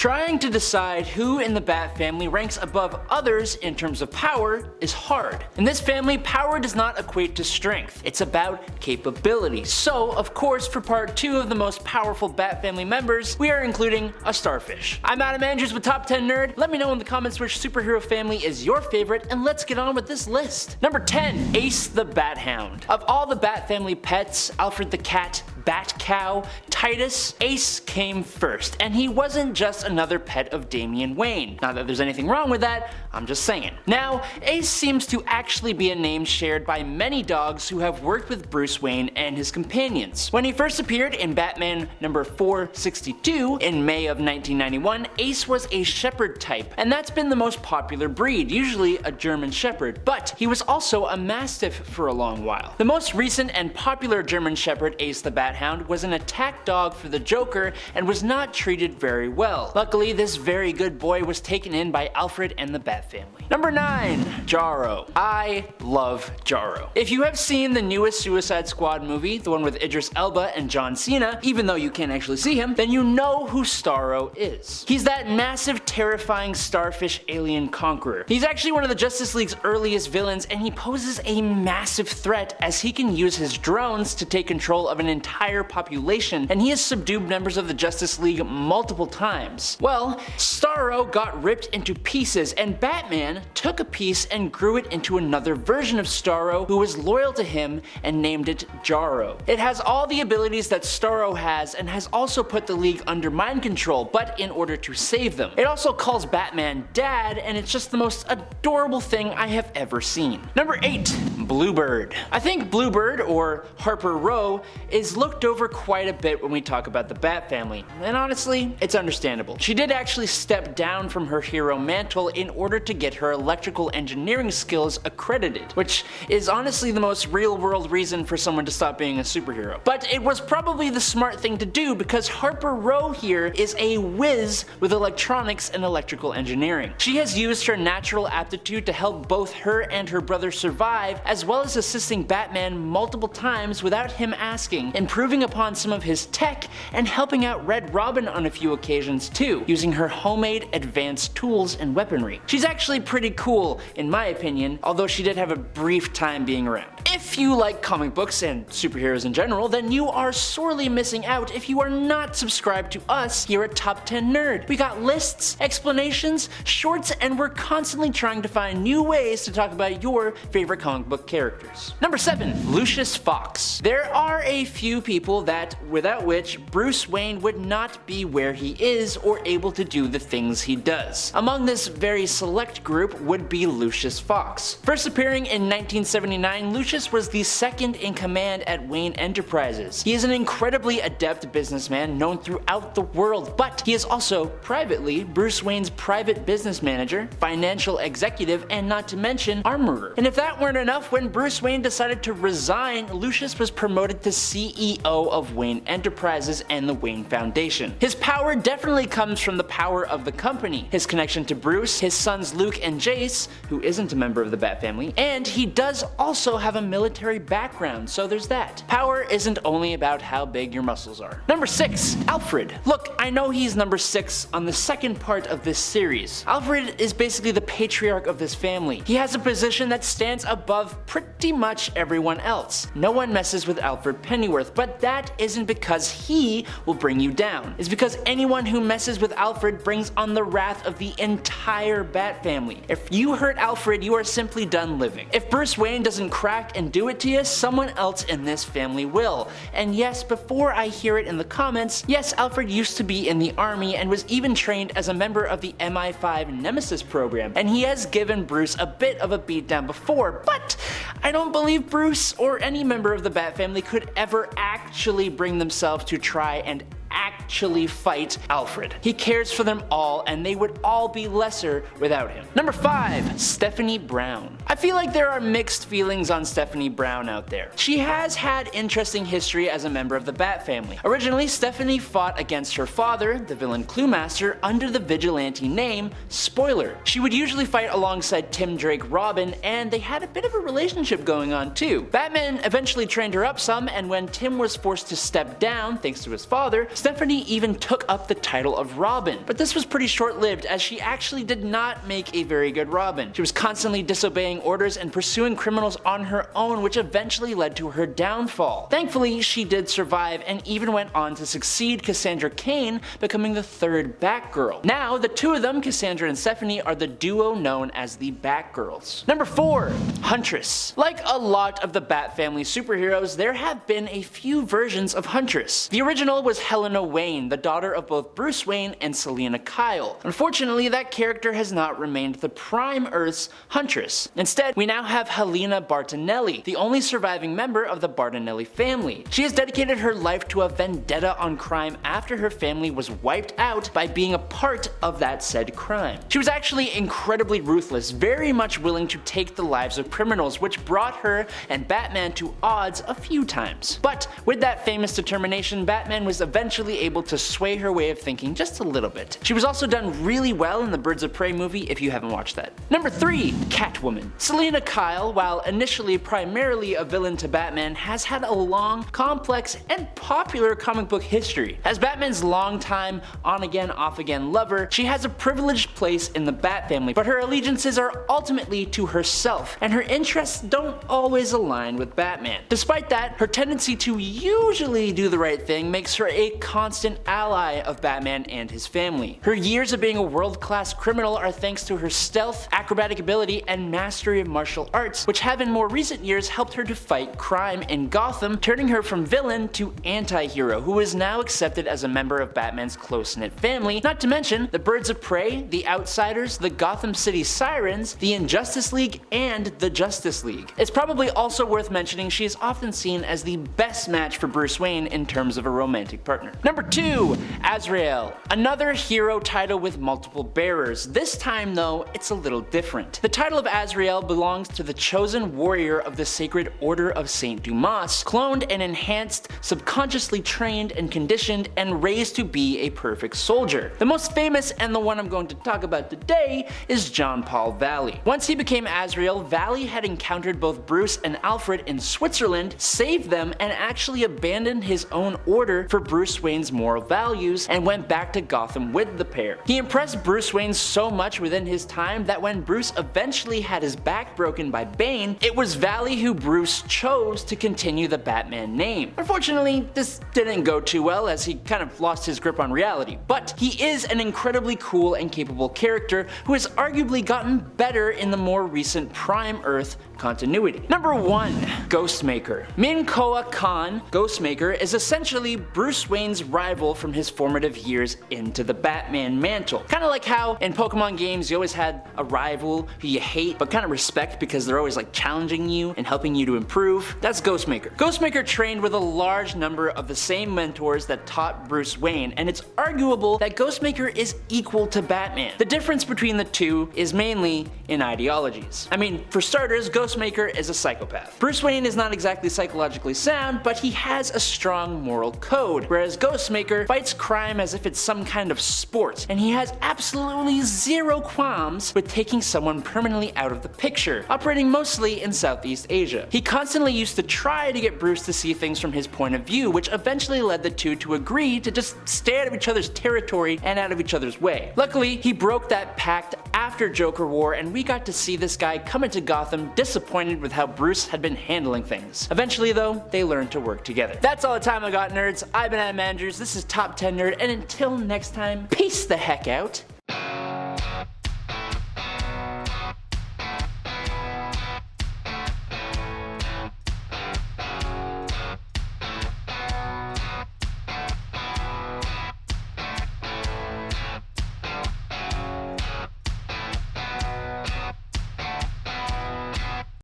Trying to decide who in the Bat family ranks above others in terms of power is hard. In this family, power does not equate to strength, it's about capability. So, of course, for part 2 of the most powerful Bat family members, we are including a starfish. I'm Adam Andrews with Top 10 Nerd. Let me know in the comments which superhero family is your favorite, and let's get on with this list. Number 10, Ace the Bathound. Of all the Bat family pets, Alfred the cat, Bat Cow, Titus, Ace came first, and he wasn't just another pet of Damian Wayne. Not that there's anything wrong with that, I'm just saying. Now, Ace seems to actually be a name shared by many dogs who have worked with Bruce Wayne and his companions. When he first appeared in Batman number 462 in May of 1991, Ace was a shepherd type, and that's been the most popular breed, usually a German shepherd, but he was also a mastiff for a long while. The most recent and popular German shepherd, Ace the Bathound, was an attack dog for the Joker and was not treated very well. Luckily, this very good boy was taken in by Alfred and the Bat family. Number 9, Jarro. I love Jarro. If you have seen the newest Suicide Squad movie, the one with Idris Elba and John Cena, even though you can't actually see him, then you know who Starro is. He's that massive, terrifying starfish alien conqueror. He's actually one of the Justice League's earliest villains, and he poses a massive threat as he can use his drones to take control of an entire population, and he has subdued members of the Justice League multiple times. Well, Starro got ripped into pieces, and Batman took a piece and grew it into another version of Starro who was loyal to him and named it Jarro. It has all the abilities that Starro has and has also put the League under mind control, but in order to save them. It also calls Batman Dad, and it's just the most adorable thing I have ever seen. Number 8, Bluebird. I think Bluebird, or Harper Row, is looked over quite a bit when we talk about the Bat family, and honestly, it's understandable. She did actually step down from her hero mantle in order to get her electrical engineering skills accredited, which is honestly the most real-world reason for someone to stop being a superhero. But it was probably the smart thing to do because Harper Row here is a whiz with electronics and electrical engineering. She has used her natural aptitude to help both her and her brother survive, as well as assisting Batman multiple times without him asking, improving upon some of his tech, and helping out Red Robin on a few occasions too, using her homemade advanced tools and weaponry. She's actually pretty cool, in my opinion, although she did have a brief time being around. If you like comic books and superheroes in general, then you are sorely missing out if you are not subscribed to us here at Top 10 Nerd. We got lists, explanations, shorts, and we're constantly trying to find new ways to talk about your favorite comic book characters. Number 7, Lucius Fox. There are a few people that, without which, Bruce Wayne would not be where he is or able to do the things he does. Among this very select group would be Lucius Fox. First appearing in 1979, Lucius was the second in command at Wayne Enterprises. He is an incredibly adept businessman known throughout the world, but he is also, privately, Bruce Wayne's private business manager, financial executive, and not to mention, armorer. And if that weren't enough, when Bruce Wayne decided to resign, Lucius was promoted to CEO of Wayne Enterprises and the Wayne Foundation. His power definitely comes from the power of the company, his connection to Bruce, his sons Luke and Jace, who isn't a member of the Bat family, and he does also have a military background, so there's that. Power isn't only about how big your muscles are. Number 6, Alfred. Look, I know he's number 6 on the second part of this series. Alfred is basically the patriarch of this family. He has a position that stands above pretty much everyone else. No one messes with Alfred Pennyworth, but that isn't because he will bring you down. It's because anyone who messes with Alfred brings on the wrath of the entire Bat family. If you hurt Alfred, you are simply done living. If Bruce Wayne doesn't crack and do it to you, someone else in this family will. And yes, before I hear it in the comments, yes, Alfred used to be in the army and was even trained as a member of the MI5 Nemesis program, and he has given Bruce a bit of a beatdown before, but I don't believe Bruce or any member of the Bat family could ever actually bring themselves to try and actually fight Alfred. He cares for them all, and they would all be lesser without him. Number 5, Stephanie Brown. I feel like there are mixed feelings on Stephanie Brown out there. She has had interesting history as a member of the Bat family. Originally, Stephanie fought against her father, the villain Cluemaster, under the vigilante name Spoiler. She would usually fight alongside Tim Drake Robin, and they had a bit of a relationship going on too. Batman eventually trained her up some, and when Tim was forced to step down thanks to his father, Stephanie even took up the title of Robin, but this was pretty short-lived as she actually did not make a very good Robin. She was constantly disobeying orders and pursuing criminals on her own, which eventually led to her downfall. Thankfully, she did survive and even went on to succeed Cassandra Cain, becoming the third Batgirl. Now, the two of them, Cassandra and Stephanie, are the duo known as the Batgirls. Number 4. Huntress. Like a lot of the Bat family superheroes, there have been a few versions of Huntress. The original was Helena Wayne, the daughter of both Bruce Wayne and Selina Kyle. Unfortunately, that character has not remained the prime Earth's Huntress. Instead, we now have Helena Bartonelli, the only surviving member of the Bartonelli family. She has dedicated her life to a vendetta on crime after her family was wiped out by being a part of that said crime. She was actually incredibly ruthless, very much willing to take the lives of criminals, which brought her and Batman to odds a few times. But with that famous determination, Batman was eventually able to sway her way of thinking just a little bit. She was also done really well in the Birds of Prey movie if you haven't watched that. Number 3. Catwoman. Selina Kyle, while initially primarily a villain to Batman, has had a long, complex, and popular comic book history. As Batman's longtime on-again, off-again lover, she has a privileged place in the Bat family, but her allegiances are ultimately to herself, and her interests don't always align with Batman. Despite that, her tendency to usually do the right thing makes her a constant ally of Batman and his family. Her years of being a world-class criminal are thanks to her stealth, acrobatic ability, and mastery of martial arts, which have in more recent years helped her to fight crime in Gotham, turning her from villain to anti-hero, who is now accepted as a member of Batman's close-knit family, not to mention the Birds of Prey, the Outsiders, the Gotham City Sirens, the Injustice League, and the Justice League. It's probably also worth mentioning she is often seen as the best match for Bruce Wayne in terms of a romantic partner. Number 2. Azrael. Another hero title with multiple bearers. This time though, it's a little different. The title of Azrael belongs to the chosen warrior of the Sacred Order of St. Dumas, cloned and enhanced, subconsciously trained and conditioned, and raised to be a perfect soldier. The most famous and the one I'm going to talk about today is John Paul Valley. Once he became Azrael, Valley had encountered both Bruce and Alfred in Switzerland, saved them, and actually abandoned his own order for Bruce Wayne's moral values and went back to Gotham with the pair. He impressed Bruce Wayne so much within his time that when Bruce eventually had his back broken by Bane, it was Valley who Bruce chose to continue the Batman name. Unfortunately, this didn't go too well as he kind of lost his grip on reality, but he is an incredibly cool and capable character who has arguably gotten better in the more recent Prime Earth continuity. Number 1. Ghostmaker. Min Koa Khan, Ghostmaker, is essentially Bruce Wayne's rival from his formative years into the Batman mantle. Kinda like how in Pokemon games you always had a rival who you hate but kinda respect because they're always like challenging you and helping you to improve. That's Ghostmaker. Ghostmaker trained with a large number of the same mentors that taught Bruce Wayne, and it's arguable that Ghostmaker is equal to Batman. The difference between the two is mainly in ideologies. I mean, for starters, Ghostmaker is a psychopath. Bruce Wayne is not exactly psychologically sound, but he has a strong moral code, whereas Ghostmaker fights crime as if it's some kind of sport, and he has absolutely zero qualms with taking someone permanently out of the picture, operating mostly in Southeast Asia. He constantly used to try to get Bruce to see things from his point of view, which eventually led the two to agree to just stay out of each other's territory and out of each other's way. Luckily, he broke that pact after Joker War, and we got to see this guy come into Gotham disappointed with how Bruce had been handling things. Eventually though, they learned to work together. That's all the time I got, nerds. I've been Adam Andrews, this is Top 10 Nerd, and until next time, peace the heck out.